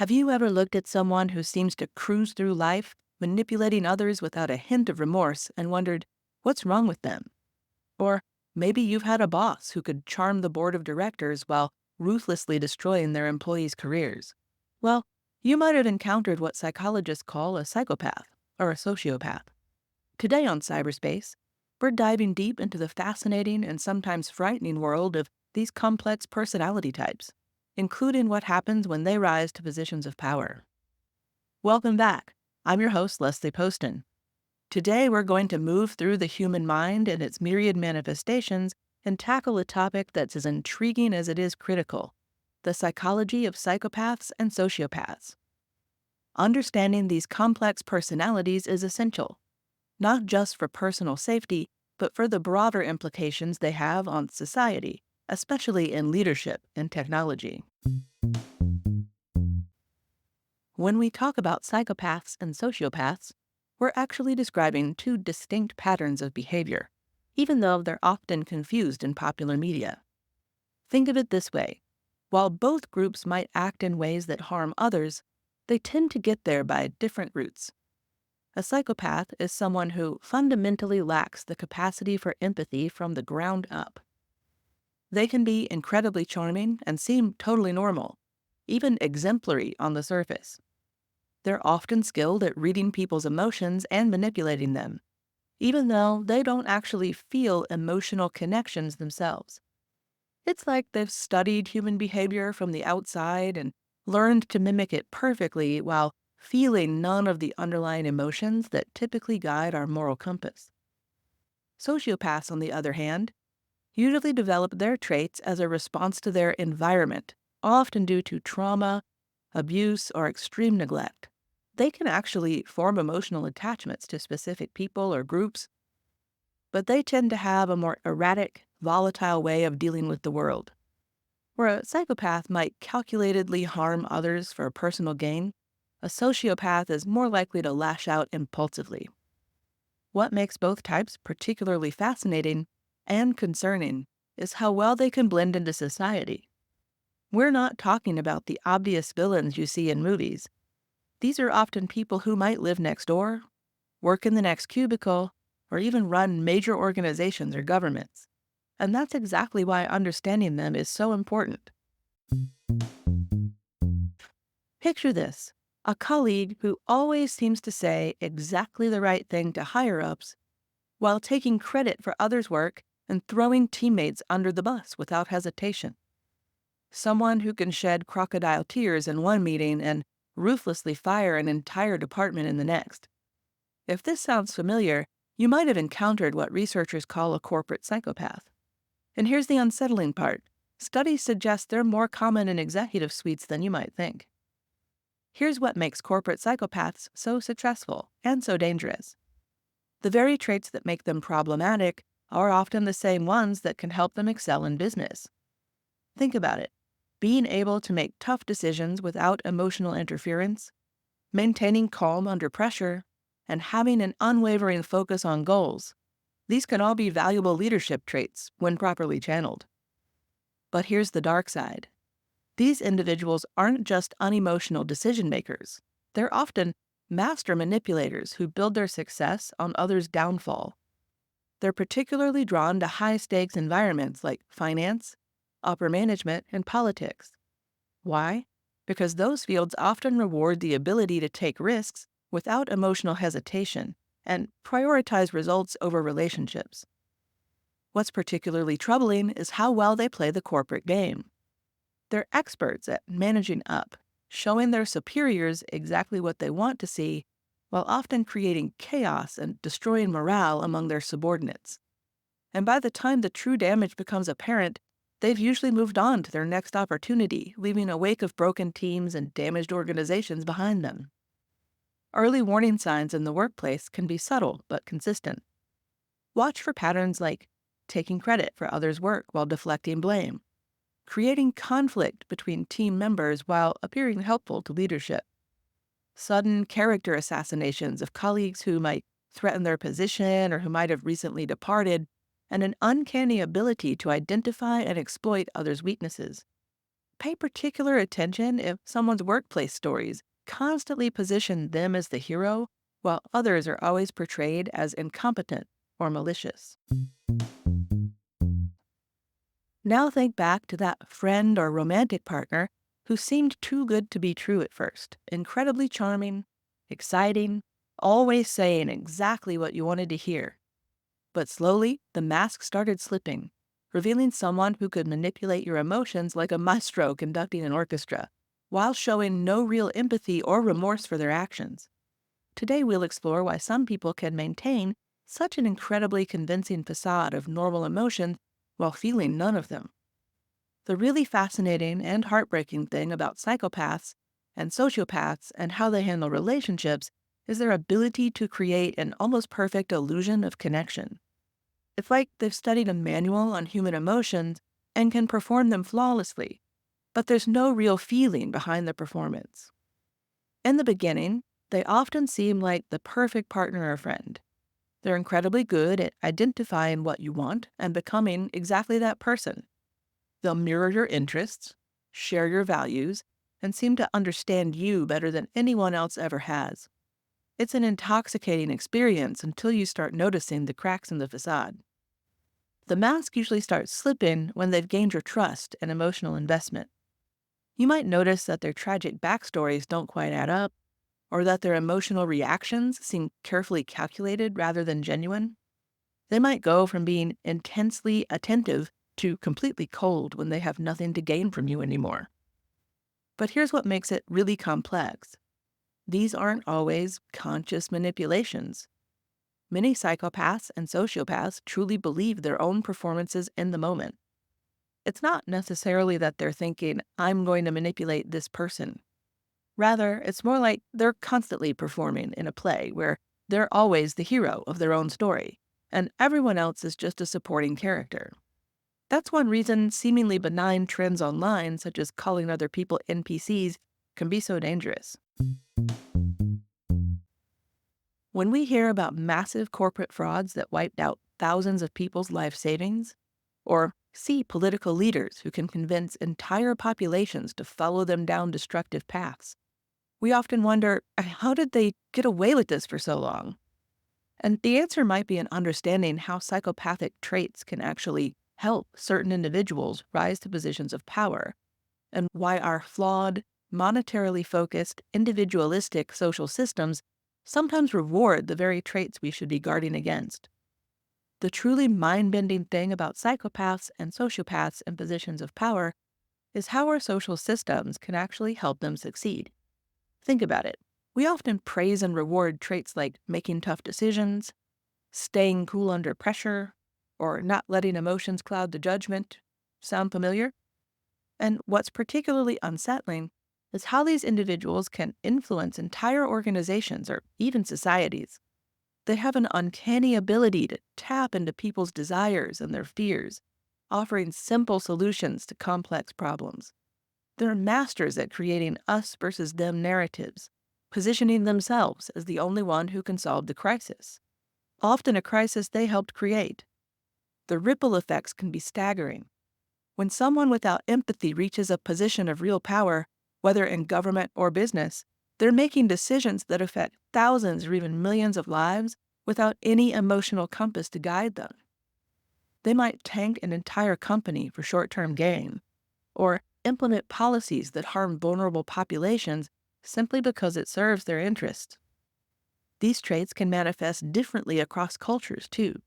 Have you ever looked at someone who seems to cruise through life, manipulating others without a hint of remorse, and wondered, what's wrong with them? Or maybe you've had a boss who could charm the board of directors while ruthlessly destroying their employees' careers. Well, you might have encountered what psychologists call a psychopath or a sociopath. Today on Cyberspace, we're diving deep into the fascinating and sometimes frightening world of these complex personality types, including what happens when they rise to positions of power. Welcome back. I'm your host, Leslie Poston. Today, we're going to move through the human mind and its myriad manifestations and tackle a topic that's as intriguing as it is critical: the psychology of psychopaths and sociopaths. Understanding these complex personalities is essential, not just for personal safety, but for the broader implications they have on society, especially in leadership and technology. When we talk about psychopaths and sociopaths, we're actually describing two distinct patterns of behavior, even though they're often confused in popular media. Think of it this way: while both groups might act in ways that harm others, they tend to get there by different routes. A psychopath is someone who fundamentally lacks the capacity for empathy from the ground up. They can be incredibly charming and seem totally normal, even exemplary on the surface. They're often skilled at reading people's emotions and manipulating them, even though they don't actually feel emotional connections themselves. It's like they've studied human behavior from the outside and learned to mimic it perfectly while feeling none of the underlying emotions that typically guide our moral compass. Sociopaths, on the other hand, usually develop their traits as a response to their environment, often due to trauma, abuse, or extreme neglect. They can actually form emotional attachments to specific people or groups, but they tend to have a more erratic, volatile way of dealing with the world. Where a psychopath might calculatedly harm others for personal gain, a sociopath is more likely to lash out impulsively. What makes both types particularly fascinating and concerning is how well they can blend into society. We're not talking about the obvious villains you see in movies. These are often people who might live next door, work in the next cubicle, or even run major organizations or governments. And that's exactly why understanding them is so important. Picture this: a colleague who always seems to say exactly the right thing to higher-ups while taking credit for others' work and throwing teammates under the bus without hesitation. Someone who can shed crocodile tears in one meeting and ruthlessly fire an entire department in the next. If this sounds familiar, you might have encountered what researchers call a corporate psychopath. And here's the unsettling part: studies suggest they're more common in executive suites than you might think. Here's what makes corporate psychopaths so successful and so dangerous. The very traits that make them problematic are often the same ones that can help them excel in business. Think about it: being able to make tough decisions without emotional interference, maintaining calm under pressure, and having an unwavering focus on goals. These can all be valuable leadership traits when properly channeled. But here's the dark side: these individuals aren't just unemotional decision makers. They're often master manipulators who build their success on others' downfall. They're particularly drawn to high-stakes environments like finance, upper management, and politics. Why? Because those fields often reward the ability to take risks without emotional hesitation and prioritize results over relationships. What's particularly troubling is how well they play the corporate game. They're experts at managing up, showing their superiors exactly what they want to see, while often creating chaos and destroying morale among their subordinates. And by the time the true damage becomes apparent, they've usually moved on to their next opportunity, leaving a wake of broken teams and damaged organizations behind them. Early warning signs in the workplace can be subtle but consistent. Watch for patterns like taking credit for others' work while deflecting blame, creating conflict between team members while appearing helpful to leadership, sudden character assassinations of colleagues who might threaten their position or who might have recently departed, and an uncanny ability to identify and exploit others' weaknesses. Pay particular attention if someone's workplace stories constantly position them as the hero, while others are always portrayed as incompetent or malicious. Now think back to that friend or romantic partner who seemed too good to be true at first. Incredibly charming, exciting, always saying exactly what you wanted to hear. But slowly, the mask started slipping, revealing someone who could manipulate your emotions like a maestro conducting an orchestra, while showing no real empathy or remorse for their actions. Today, we'll explore why some people can maintain such an incredibly convincing facade of normal emotions while feeling none of them. The really fascinating and heartbreaking thing about psychopaths and sociopaths and how they handle relationships is their ability to create an almost perfect illusion of connection. It's like they've studied a manual on human emotions and can perform them flawlessly, but there's no real feeling behind the performance. In the beginning, they often seem like the perfect partner or friend. They're incredibly good at identifying what you want and becoming exactly that person. They'll mirror your interests, share your values, and seem to understand you better than anyone else ever has. It's an intoxicating experience until you start noticing the cracks in the facade. The mask usually starts slipping when they've gained your trust and emotional investment. You might notice that their tragic backstories don't quite add up, or that their emotional reactions seem carefully calculated rather than genuine. They might go from being intensely attentive to completely cold when they have nothing to gain from you anymore. But here's what makes it really complex. These aren't always conscious manipulations. Many psychopaths and sociopaths truly believe their own performances in the moment. It's not necessarily that they're thinking, I'm going to manipulate this person. Rather, it's more like they're constantly performing in a play where they're always the hero of their own story, and everyone else is just a supporting character. That's one reason seemingly benign trends online, such as calling other people NPCs, can be so dangerous. When we hear about massive corporate frauds that wiped out thousands of people's life savings, or see political leaders who can convince entire populations to follow them down destructive paths, we often wonder, how did they get away with this for so long? And the answer might be in understanding how psychopathic traits can actually help certain individuals rise to positions of power, and why our flawed, monetarily focused, individualistic social systems sometimes reward the very traits we should be guarding against. The truly mind-bending thing about psychopaths and sociopaths in positions of power is how our social systems can actually help them succeed. Think about it. We often praise and reward traits like making tough decisions, staying cool under pressure, or not letting emotions cloud the judgment. Sound familiar? And what's particularly unsettling is how these individuals can influence entire organizations or even societies. They have an uncanny ability to tap into people's desires and their fears, offering simple solutions to complex problems. They're masters at creating us versus them narratives, positioning themselves as the only one who can solve the crisis, often a crisis they helped create. The ripple effects can be staggering. When someone without empathy reaches a position of real power, whether in government or business, they're making decisions that affect thousands or even millions of lives without any emotional compass to guide them. They might tank an entire company for short-term gain, or implement policies that harm vulnerable populations simply because it serves their interests. These traits can manifest differently across cultures, too.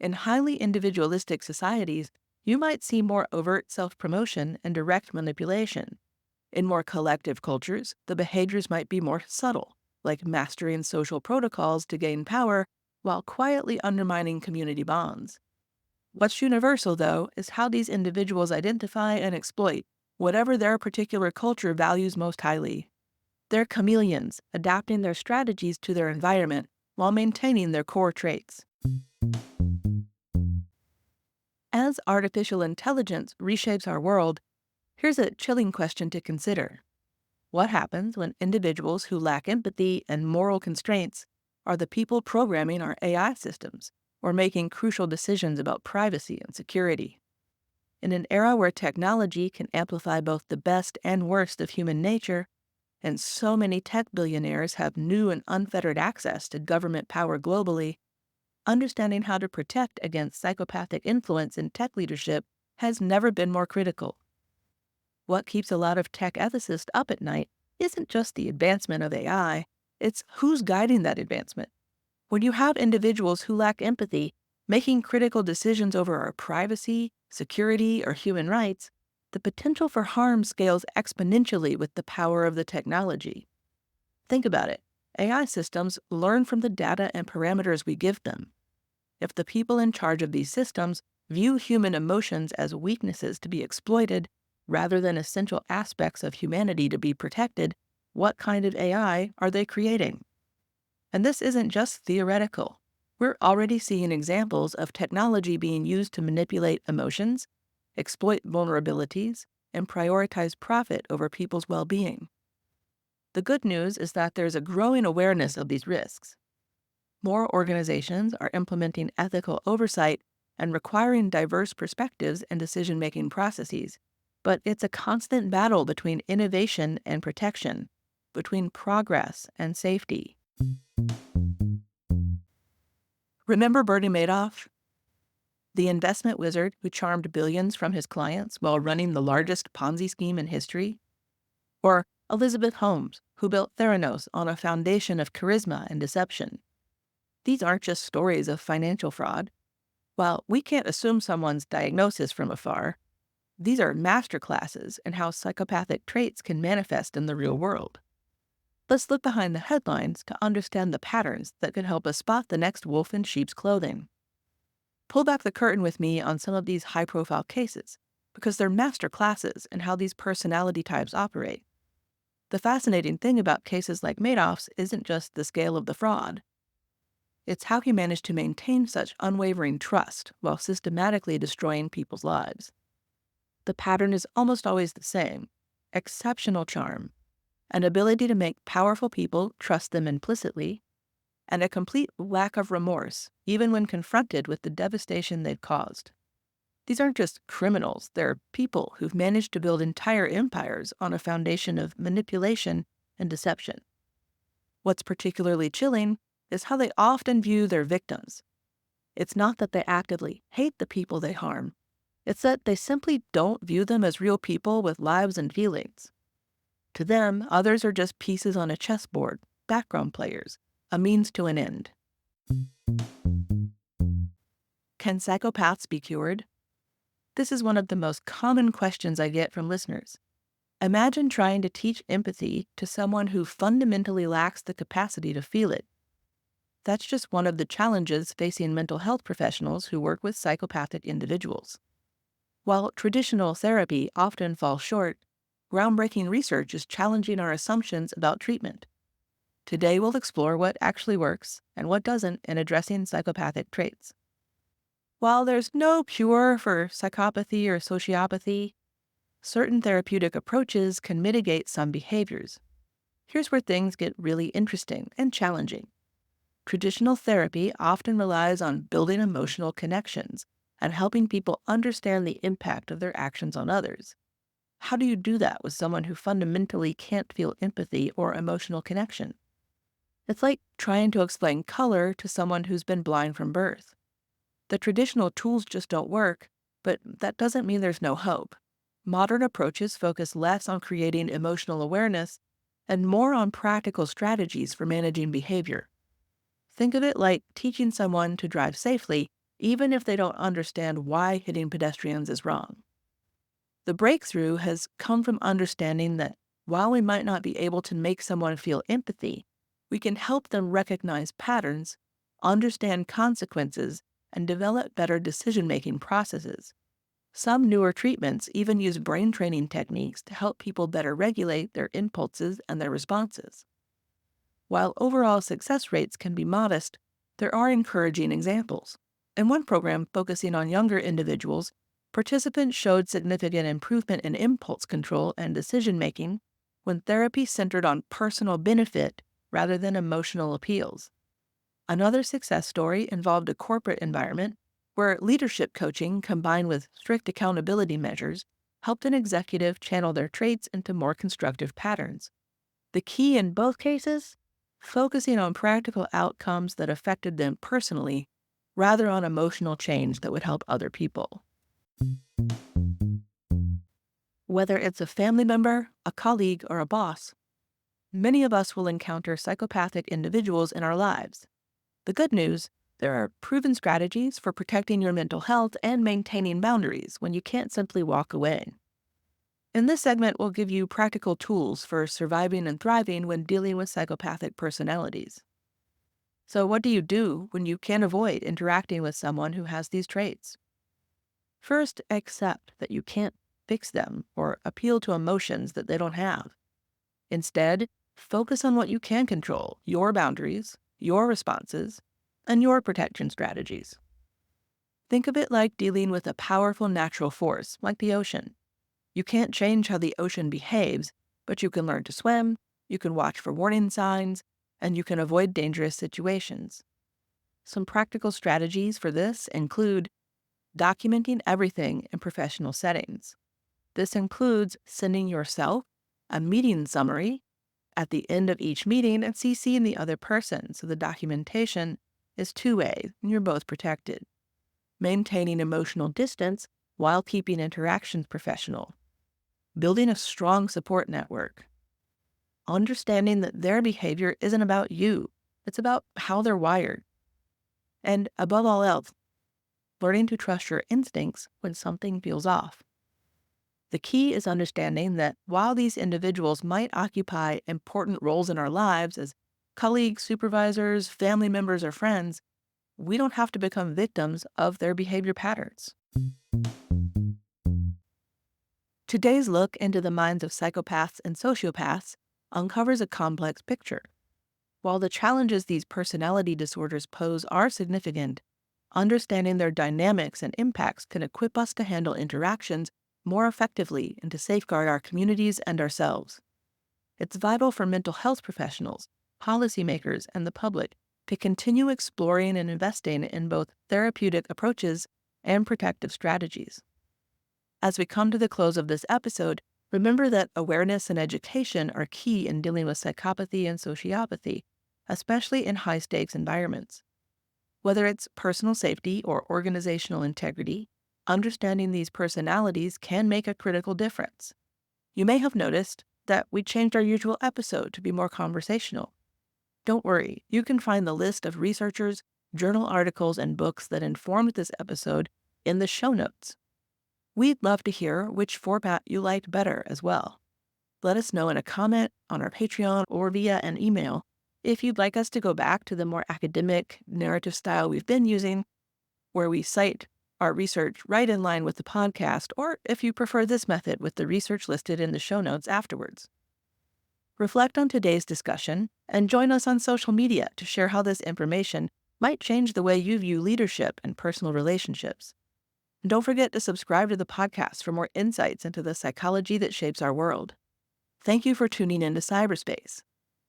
In highly individualistic societies, you might see more overt self-promotion and direct manipulation. In more collective cultures, the behaviors might be more subtle, like mastering social protocols to gain power while quietly undermining community bonds. What's universal, though, is how these individuals identify and exploit whatever their particular culture values most highly. They're chameleons, adapting their strategies to their environment while maintaining their core traits. As artificial intelligence reshapes our world, here's a chilling question to consider. What happens when individuals who lack empathy and moral constraints are the people programming our AI systems or making crucial decisions about privacy and security? In an era where technology can amplify both the best and worst of human nature, and so many tech billionaires have new and unfettered access to government power globally, understanding how to protect against psychopathic influence in tech leadership has never been more critical. What keeps a lot of tech ethicists up at night isn't just the advancement of AI, it's who's guiding that advancement. When you have individuals who lack empathy making critical decisions over our privacy, security, or human rights, the potential for harm scales exponentially with the power of the technology. Think about it. AI systems learn from the data and parameters we give them. If the people in charge of these systems view human emotions as weaknesses to be exploited rather than essential aspects of humanity to be protected, what kind of AI are they creating? And this isn't just theoretical. We're already seeing examples of technology being used to manipulate emotions, exploit vulnerabilities, and prioritize profit over people's well-being. The good news is that there's a growing awareness of these risks. More organizations are implementing ethical oversight and requiring diverse perspectives and decision-making processes. But it's a constant battle between innovation and protection, between progress and safety. Remember Bernie Madoff? The investment wizard who charmed billions from his clients while running the largest Ponzi scheme in history? Or Elizabeth Holmes, who built Theranos on a foundation of charisma and deception? These aren't just stories of financial fraud. While we can't assume someone's diagnosis from afar, these are masterclasses in how psychopathic traits can manifest in the real world. Let's look behind the headlines to understand the patterns that can help us spot the next wolf in sheep's clothing. Pull back the curtain with me on some of these high-profile cases, because they're master classes in how these personality types operate. The fascinating thing about cases like Madoff's isn't just the scale of the fraud. It's how he managed to maintain such unwavering trust while systematically destroying people's lives. The pattern is almost always the same: exceptional charm, an ability to make powerful people trust them implicitly, and a complete lack of remorse, even when confronted with the devastation they've caused. These aren't just criminals, they're people who've managed to build entire empires on a foundation of manipulation and deception. What's particularly chilling is how they often view their victims. It's not that they actively hate the people they harm, it's that they simply don't view them as real people with lives and feelings. To them, others are just pieces on a chessboard, background players, a means to an end. Can psychopaths be cured? This is one of the most common questions I get from listeners. Imagine trying to teach empathy to someone who fundamentally lacks the capacity to feel it. That's just one of the challenges facing mental health professionals who work with psychopathic individuals. While traditional therapy often falls short, groundbreaking research is challenging our assumptions about treatment. Today we'll explore what actually works and what doesn't in addressing psychopathic traits. While there's no cure for psychopathy or sociopathy, certain therapeutic approaches can mitigate some behaviors. Here's where things get really interesting and challenging. Traditional therapy often relies on building emotional connections and helping people understand the impact of their actions on others. How do you do that with someone who fundamentally can't feel empathy or emotional connection? It's like trying to explain color to someone who's been blind from birth. The traditional tools just don't work, but that doesn't mean there's no hope. Modern approaches focus less on creating emotional awareness and more on practical strategies for managing behavior. Think of it like teaching someone to drive safely, even if they don't understand why hitting pedestrians is wrong. The breakthrough has come from understanding that while we might not be able to make someone feel empathy, we can help them recognize patterns, understand consequences, and develop better decision-making processes. Some newer treatments even use brain training techniques to help people better regulate their impulses and their responses. While overall success rates can be modest, there are encouraging examples. In one program focusing on younger individuals, participants showed significant improvement in impulse control and decision-making when therapy centered on personal benefit rather than emotional appeals. Another success story involved a corporate environment where leadership coaching combined with strict accountability measures helped an executive channel their traits into more constructive patterns. The key in both cases? Focusing on practical outcomes that affected them personally, rather on emotional change that would help other people. Whether it's a family member, a colleague, or a boss, many of us will encounter psychopathic individuals in our lives. The good news, there are proven strategies for protecting your mental health and maintaining boundaries when you can't simply walk away. In this segment, we'll give you practical tools for surviving and thriving when dealing with psychopathic personalities. So what do you do when you can't avoid interacting with someone who has these traits? First, accept that you can't fix them or appeal to emotions that they don't have. Instead, focus on what you can control, your boundaries, your responses, and your protection strategies. Think of it like dealing with a powerful natural force, like the ocean. You can't change how the ocean behaves, but you can learn to swim, you can watch for warning signs, and you can avoid dangerous situations. Some practical strategies for this include documenting everything in professional settings. This includes sending yourself a meeting summary at the end of each meeting and CCing the other person so the documentation is two-way and you're both protected. Maintaining emotional distance while keeping interactions professional. Building a strong support network. Understanding that their behavior isn't about you, it's about how they're wired. And above all else, learning to trust your instincts when something feels off. The key is understanding that while these individuals might occupy important roles in our lives as colleagues, supervisors, family members, or friends, we don't have to become victims of their behavior patterns. Today's look into the minds of psychopaths and sociopaths uncovers a complex picture. While the challenges these personality disorders pose are significant, understanding their dynamics and impacts can equip us to handle interactions more effectively and to safeguard our communities and ourselves. It's vital for mental health professionals, policymakers, and the public to continue exploring and investing in both therapeutic approaches and protective strategies. As we come to the close of this episode, remember that awareness and education are key in dealing with psychopathy and sociopathy, especially in high-stakes environments. Whether it's personal safety or organizational integrity, understanding these personalities can make a critical difference. You may have noticed that we changed our usual episode to be more conversational. Don't worry, you can find the list of researchers, journal articles, and books that informed this episode in the show notes. We'd love to hear which format you liked better as well. Let us know in a comment on our Patreon or via an email if you'd like us to go back to the more academic narrative style we've been using, where we cite our research right in line with the podcast, or if you prefer this method with the research listed in the show notes afterwards. Reflect on today's discussion and join us on social media to share how this information might change the way you view leadership and personal relationships. And don't forget to subscribe to the podcast for more insights into the psychology that shapes our world. Thank you for tuning in to PsyberSpace.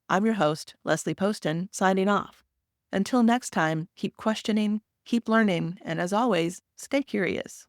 I'm your host, Leslie Poston, signing off. Until next time, keep questioning, keep learning, and as always, stay curious.